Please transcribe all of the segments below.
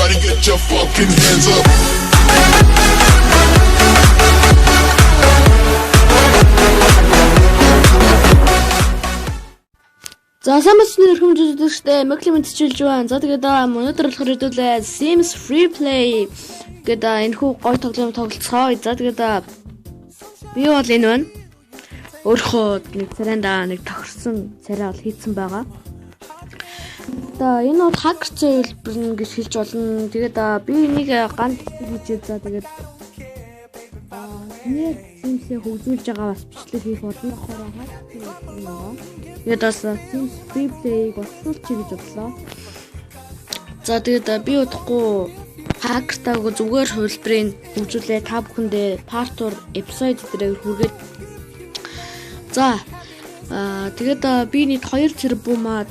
Everybody get your fucking hands up. За сайн мэсний өрхөмж үзэгчдээ Maclean мэдчилж байна. За тэгээд өнөөдөр болохоор хэдүүлээ Sims Free Play гэдэг энэ хүү гой тоглоом тоглоцгоо. За тэгээд би бол энэ байна. Өөрөө нэг царайндаа нэг тохирсон царай бол хийцэн байгаа. Энэ бол хакер зөвлөл гэж хэлж болно. Тэгээд би энийг ганц хийж за тэгээд нэг Sims-ийг хөгжүүлж байгаа бас бичлэг хийх болно. Ахаараа хакер тэгээд бас Sims Free Play-г боловсруулчих гэж бодлоо. За тэгээд би удахгүй хакертайг зүгээр хувилбарыг хөгжүүлээ. Та бүхэндээ part 2 episode дээр хүргээд. За тэгээд би нийт 2 тэрбум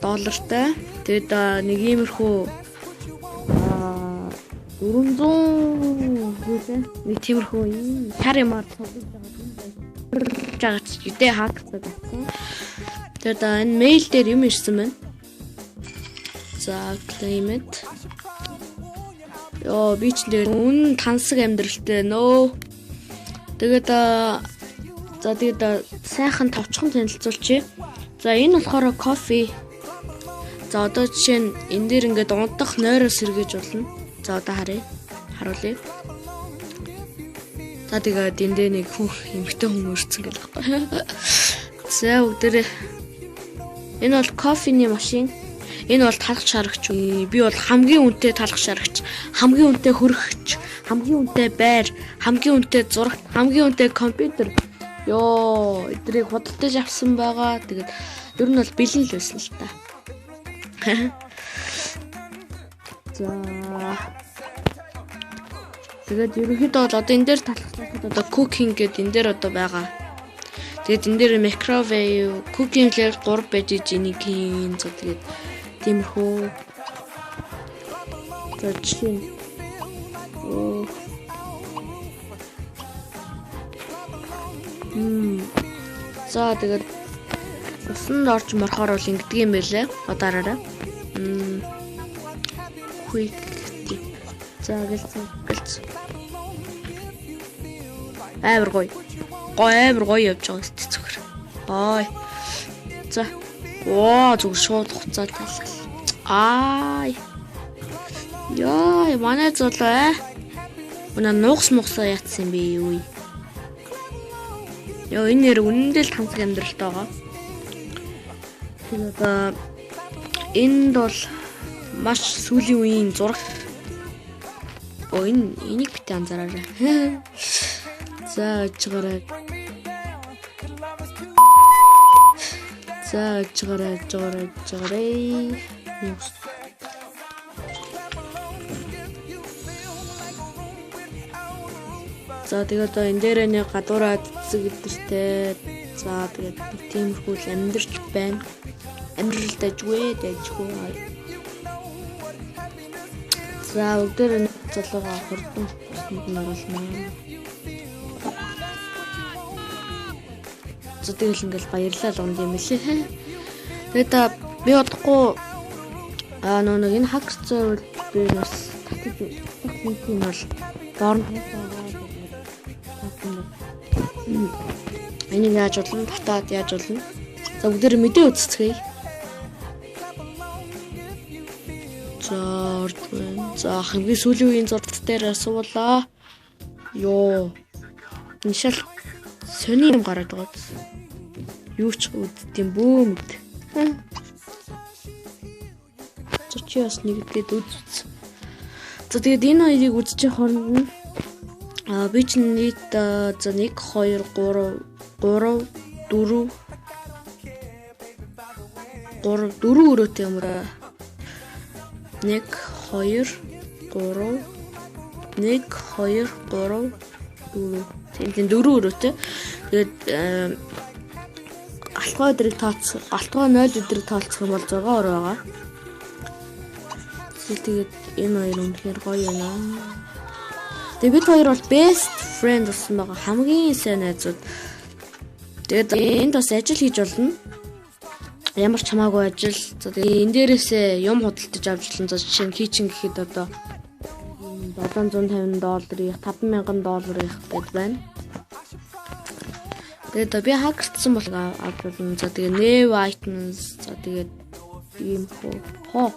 доллартай. Тэгээд нэг иймэрхүү 400 гүйлээ. Нэг тиймэрхүү хар юмар тоглож байгаа ч үдэ хакертай байсан. Тэгээд энэ мэйл дээр юм ирсэн байна. За claim it. Би ч тэгээд үнэн тансаг амьдралтай нөө. Тэгээд сайхан товчхон танилцуулчих. За энэ болохоор кофе. За одоо жишээ нь энэ дээр ингээд унтах нойроос сэргээж болно. За одоо харуулъя. За тэгээд энэ дээр нэг хүн эмхтэй хүн өрцөн гэх байхгүй. За бүгдээ энэ бол кофений машин. Энэ бол талах шарагч. Би бол хамгийн үнэтэй талах шарагч, хамгийн үнэтэй хөргөгч, хамгийн үнэтэй байр, хамгийн үнэтэй зурагт, хамгийн үнэтэй компьютер. Эдрийг худалдаж авсан байгаа. Тэгээд ер нь бол бэлэн л байсан л та. За. Тэгээд ерөнхийдөө бол одоо энэ дээр талхлахад одоо cooking гэдэг энэ дээр одоо байгаа. Тэгээд энэ дээр microwave, cooking layer 3 байж энийг хийн. За тэгээд тиймэрхүү. За чинь. За тэгээд усанд орж морохоор бол ингэдэг юм байлээ. Одоо хараарай. Quick. За гэлц. Амар гоё явж байгаа тест зүгээр. Ой. За. Зүг шууд хуцаа талгал. Манай золоо. Унаа нугс мухсаа яатсан би юу. Энэ нэр үнэндээ л тансаг амьдралтай байгаа. Тэгээд энд бол маш сүүлийн үеийн зураг. Энийг битээ анзаараарай. За чигараа. За тэгээд энэ дээр нэг гадуураа цэцэг гэдэртэй. За тэгээд тиймэрхүү амьдрч байна. Амьдрал дайжгүй. За бүгдээр залуугаа хурдан усанд нь оруулна. За тэгэл ингээл баярлал унд юм лээ. Тэгээд би бодохгүй нэг энэ хакер зөв би бас татаж линкийг бол доорн энийг яаж болно? Татаад яаж болно? За бүгдээр мэдээ үзцгээе. За хамгийн сүүлийн үеийн зурагт дээр асуулаа. Энэ шал сони юм гараад байгаа. Юу ч үддэм бөө мэд. Чи бас нэг гээд үз. За тэгээд энэ хоёрыг үзчих хооронд би ч нийт за 1 2 3 4 өрөөтэй юм аа. 1 2 3 4 тийм 4 өрөөтэй. Тэгээд алтгой өдрийг тооцох, алтгой 0 өдрийг тооцох юм бол 6 өрөө байгаа. Тэгээд энэ хоёр үнэхээр гоё юм аа. Тэгээд бид хоёр бол best friend болсон байгаа. Хамгийн сайн найзууд. Тэгээд энд бас ажил хийж болно. ямар ч хамаагүй ажил. За тэгээ энэ дээрээсээ юм худалдаж авч лэн за жишээ нь кичен гэхэд одоо $750, $5,000 гэд байна. Тэгээд би хакердсан бол авч болно. За тэгээ Nave items за тэгээд ийм хоо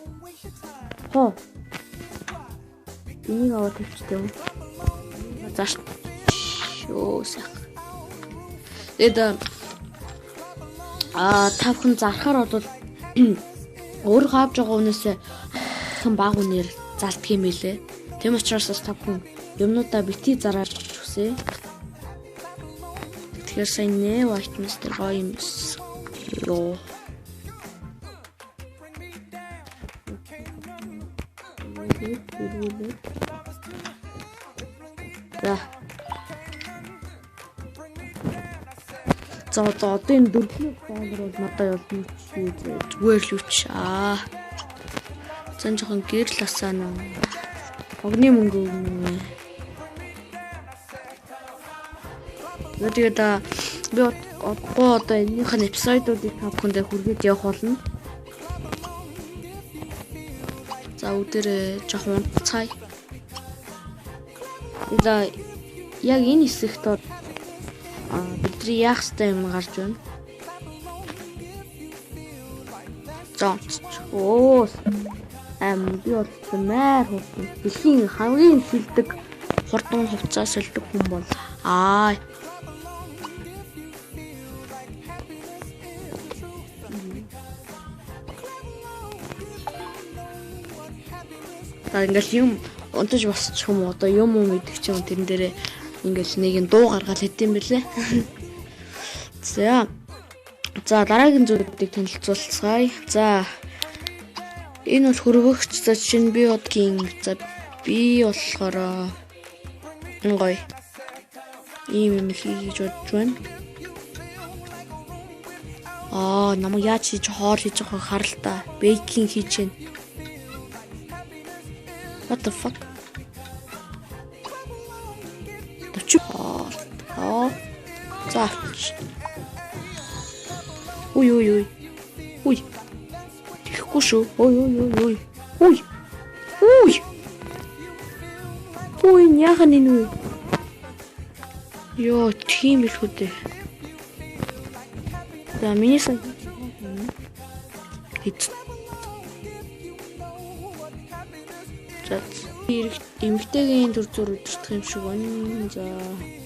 энийг аваад тавьчихсан юм. Зааш ёо сах. Тэгээд тавхан зархаар бол өөр хавж байгаа хүнээс хэн баг үнээр залтдаг юм билэ. Тэм учраас бас тавхан юмнуудаа бити зараач хүсэ. Тэгэхээр сайн нэ white мистер гоё юм биш. Ёо. За одоо энэ $4 бол надад явуулна чи зүгээр л үуч зэн жоохон гэрэл асаана огны мөнгө өгнө. Тэгээд би одоо энийхэн эпизодуудыг тавхандаа хүргээд явах болно. За өдөр жоохон унтцгаая. Тэгээд яг энэ хэсэгт бидний яах ёстой юм гарч байна. Би бол маар хурдан дэлхийн хамгийн шилдэг хурдан хувцас шилдэг хүн бол ингээл юм унтаж босчих юм одоо юм мэдчих юм тэрэн дээрээ ингээл нэг нь дуу гаргаад хэдэм бэлээ. За дараагийн зүйлүүдийг танилцуулцгаая. За энэ бол хөрвөгч за чинь би одгийн за би болохоор энэ гоё ийм хийж бодож байна. Намайг яаж хийж хоол хийж байгааг харалтаа. Бейкинг хийж байна. What the fuck? За. Ой. Тэхгүй шүү. Ой. Ой, яахан энэ үү? Ёо, тийм их үдэ. За, миний сан. Хит. За, эмгтэйгийн төр зур өдөртөх юм шиг байна.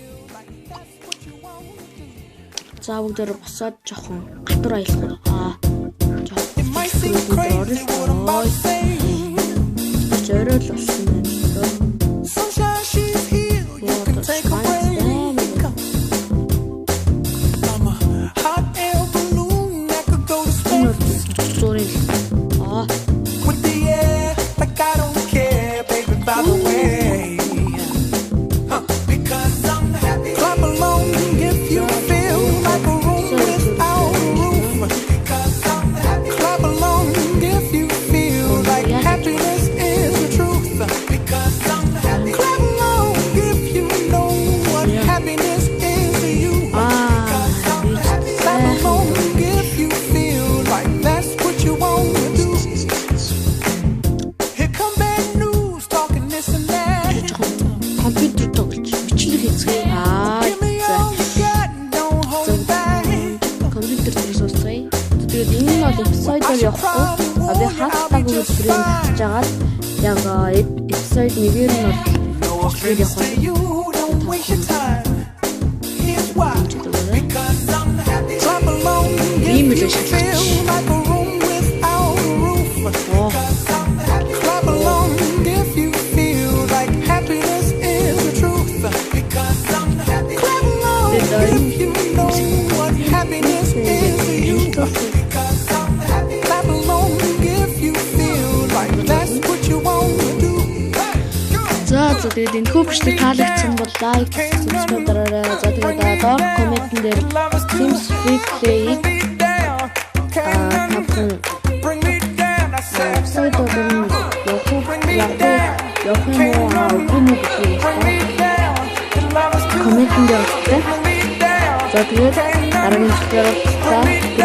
За бүгдээр босоод жоохон гадар аялах. Жорол болсон байна. Episode нэгээр нь бол ийм л За тэгээд энэ хөвчтэй таалагдсан бол лайк, subscribe дараарай. За тэгээд доор комментэн дээр Sims Free Play-ийг комментэн дээр за тэгээд дараагийн зүйлээр